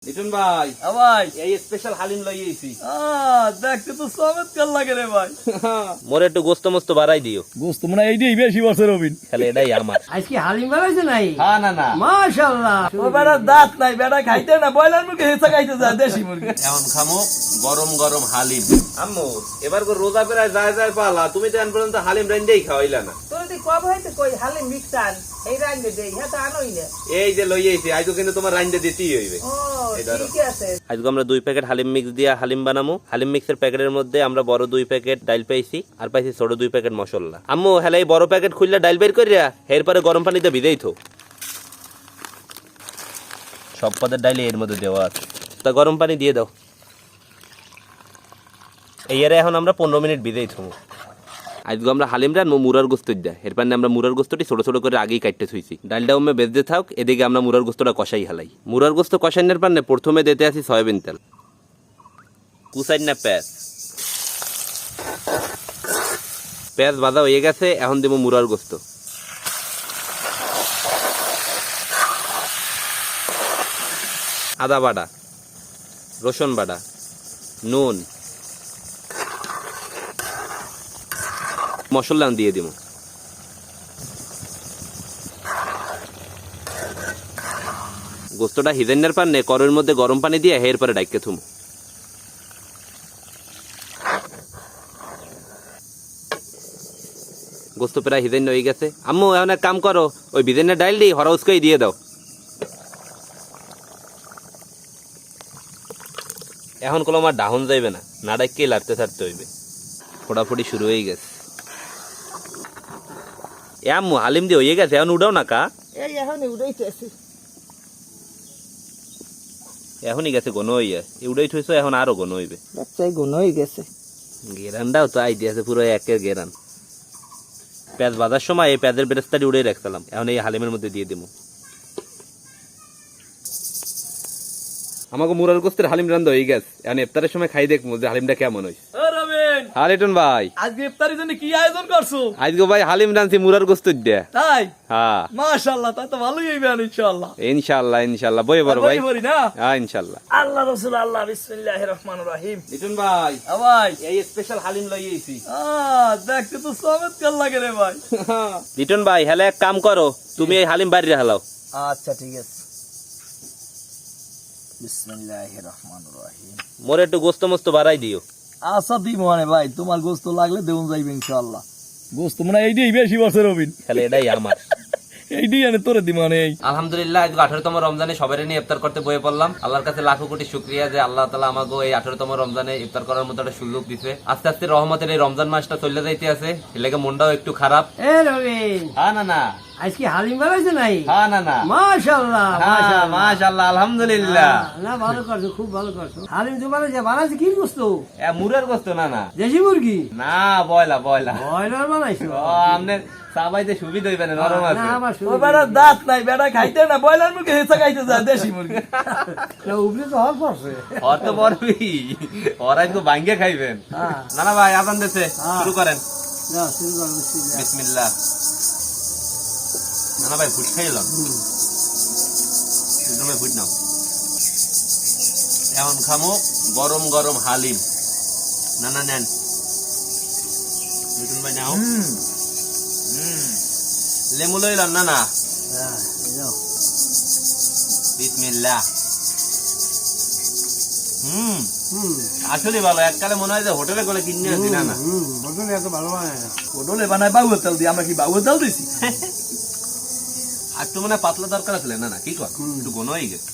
লিটন ভাই ভাই এই স্পেশাল হালিম লই আইছি দেখতে তো চমৎকার লাগে রে ভাই। মোরে একটু গোস্ত মস্ত বাড়াই দিও। গোস্ত মানে এইটাই বেশি বছর হবিন। তাহলে এটাই আমার। আজকে হালিম বানাইছে নাই? হ্যাঁ না না মাশাআল্লাহ। ও বেটা দাঁত নাই, বেটা খাইতে না বয়লার মুরগি হেসা খাইতে যায় দেশি মুরগি। এখন খামো গরম গরম হালিম। আম্মু এবার কো রোজা পেরায় যায় যায় পালা, তুমি তো এখন পর্যন্ত হালিম রাইন্দেই খাওয়াইলা না। তোর তুই কবে হইতে কই হালিম মিক্সার এই রাইন্দে দেই, হ্যাঁ তো আনোই না। এই যে লই আইছি আজকে কিন্তু তোমার রাইন্দে দিতেই হইবে। ও ঠিক আছে। আজকে আমরা 2 প্যাকেট হালিম মিক্স দিয়া হালিম বানামু। হালিম মিক্সের প্যাকেটের মধ্যে আমরা বড় 2 প্যাকেট ডাল পাইছি আর পাইছি ছোট 2 প্যাকেট মশলা। আম্মু হেলে এই বড় প্যাকেট খুললা ডাল বের কইরা এরপরে গরম পানিতে ভিজাই থো। সব পদের ডাল এর মধ্যে দেওয়া আছে, তা গরম পানি দিয়ে দাও। এইয়ারে এখন আমরা 15 মিনিট ভিজাই থমু। আজকে আমরা হালিম রান্নু মুরার গোস্ত দিয়া, এরপর আমরা মুরার গোস্তটি ছোট ছোট করে আগেই কাটতে থুইছি। ডালটা উমে বেজতে থাক, এদিকে আমরা মুরার গোস্তটা কষাই হালাই। মুরার গোস্ত কষাইনের পান্নে প্রথমে দিতে আসি সয়াবিন তেল, কুচাইন না পেঁয়াজ ভাজা হয়ে গেছে। এখন দেবো মুরার গোস্ত। আদা বাটা, রসুন বাটা, নুন, মশলা দিয়ে দিব। গোস্তটা হিজেনের পান্নে কড়াইয়ের মধ্যে গরম পানি দিয়ে এরপরে ডাইকে থুমো। গোস্ত প্রায় হিজেন হয়ে গেছে। আম্মু এখন এক কাম করো, ওই বিজেনের ডাইল দিয়ে হরাউসকেই দিয়ে দাও। এখন কোনো আমার ডাহন যাইবে না, না ডাইকেই লাড়তে ছাড়তে হইবে। ফোটাফুটি শুরু হয়ে গেছে। এ আম্মু হালিম দিয়ে হয়ে গেছে, এখন উঠাও না কা। এই এখনই উড়াইতেছি। এখনই গেছে ঘন হইয়া, উড়াই থইছো এখন আরো ঘন হইবে। বাচ্চাই গুণ হয়ে গেছে। গেরানটাও তো আইডিয়া আছে পুরো একের গেরান। পেঁয়াজ ভাজার সময় এই পেঁয়াজের বেরেস্তাটি উড়ে রাখছিলাম, এখন এই হালিমের মধ্যে দিয়ে দিব। আমাকে মুরার গোস্তের হালিম রান্না হয়ে গেছে, এখন ইফতারের সময় খাই দেখবো যে হালিমটা কেমন হয়েছে। হালিটন ভাই আজকে ইফতারির জন্য কি আয়োজন করছো? আজকে ভাই হালিম রাঁধছি মুরার গোস্ত দিয়ে। তাই? হ্যাঁ মাশাআল্লাহ, তা তো ভালোই হইবে ইনশাআল্লাহ। ইনশাআল্লাহ ইনশাআল্লাহ বই বড় ভাই। বলি না? হ্যাঁ ইনশাআল্লাহ। আল্লাহ রাসূল আল্লাহ বিসমিল্লাহির রহমানির রহিম। লিটন ভাই ভাই এই স্পেশাল হালিম লই আইছি। দেখতে তো চমৎকার লাগে রে ভাই। লিটন ভাই হেলে এক কাম করো, তুমি এই হালিম বাইরে হালাও। আচ্ছা ঠিক আছে। বিসমিল্লাহির রহমানির রহিম। মোরে একটু গোস্ত মস্ত বাড়াই দিও। আচ্ছা দি মানে ভাই, তোমার গোস্ত লাগলে দেউন যাইবে ইনশাআল্লাহ। গোস্ত মানে এইটাই বেশি বছর হবিন। তাহলে এটাই আমার। এইটাই আনে তোরে দি মানে। আলহামদুলিল্লাহ আজকে 18তম রমজানে সবাই নিয়ে ইফতার করতে বয়ে পড়লাম। আল্লাহর কাছে লাখো কোটি শুকরিয়া যে আল্লাহ তাআলা আমাকে এই 18তম রমজানে ইফতার করার মতো একটা সুযোগ দিছে। আস্তে আস্তে রহমতের এই রমজান মাসটা চলে যাইতে আছে, এর লাগে মনটাও একটু খারাপ। এ রবিন হ্যাঁ না না আজকে হালিম বানাইছে নাই? হ্যাঁ না না মাশাআল্লাহ মাশাআল্লাহ আলহামদুলিল্লাহ। না ভালো করছো, খুব ভালো করছো। হালিম তো বানাইছে কি গোস্ত? মুরার গোস্ত না না দেশি মুরগি না বয়লা বয়লা। ব্রয়লার বানাইছো? আমনে সাবাইতে সুবিধা হইবে না, নরম আছে। না আমার ও বেটা দাঁত নাই, বেটা খাইতে না বয়লার মুরগি হেসা খাইতে যায় দেশি মুরগি। না উপরে তো হল পড়ছে। ওর তো বড়বি, ওর আজকে ভাঙ্গে খাইবেন। না না ভাই আজান দিছে, শুরু করেন। না শুরু করো বিসমিল্লাহ। বিসমিল্লাহ। না না ভাই ফুট খাইলাম, তুমি ফুট নাও। এখন খামো গরম গরম হালিম। না না নেন মিঠুন ভাই নাও। লেমু লইলাম না না। হ্যাঁ যাও। বিসমিল্লাহ। আসলে ভালো, এককালে মনে হয় যে হোটেলে গেলে কিনে আনছি। না না হোটেলে এত ভালো বানায় না। হোটেলে বানায় বাবুর তেল দিয়ে, আমরা কি বাবুর তেল দিছি? আর তো মনে হয় পাতলা দরকার আছে। না না কি কর, একটু ঘন হয়ে গেছে।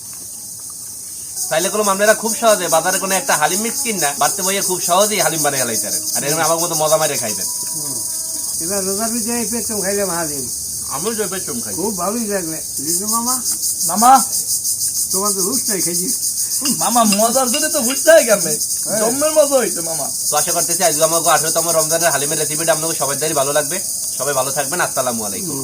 তাইলে কোনো আমরা খুব সহজে বাজারে কোনো একটা হালিম মিক্স কিন না বাড়তে বইয়ে খুব সহজেই হালিম বানিয়ে গেলাইতে পারেন, আর এরকম আমার মতো মজা মারে খাইবেন। এবার রোজার ভিতরে এই পেট্রোম খাইলাম হালিম, আমি জয় পেট্রোম খাই, খুব ভালোই লাগলে। লিজু মামা মামা তোমার তো হুঁশটাই খাইছি। মামা মজার জন্য তো বুঝতে হয় কেমনে, জন্মের মজা হইছে মামা। তো আশা করতেছি আজকে আমাকে 18তম রমজানের হালিমের রেসিপিটা আপনাকে সবাই ভালো লাগবে। সবাই ভালো থাকবেন। আসসালামু আলাইকুম।